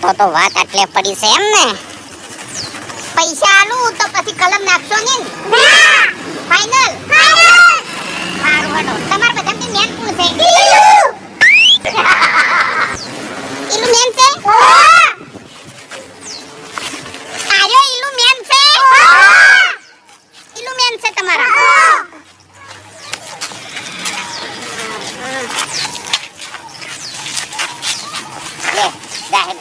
તો વાત આટલે પડી છે એમ ને? પૈસા આલું તો પછી કલમ નાખશો ને? ના ફાઇનલ સારું હડો. તમાર બધાથી મેન કોણ છે? ઈલુ મેન છે? આર્યો ઈલુ મેન છે? ઈલુ મેન છે તમારા? લે જાહેર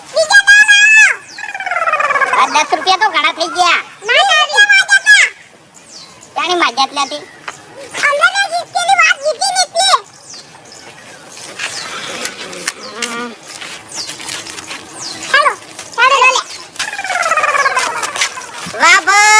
10 રૂપિયા તો ઘણા થઈ ગયા. ના જાણી માજ્યાત લેતી અમને જીતકેલી વાત જીતી નીકળી. હેલો લે વાહ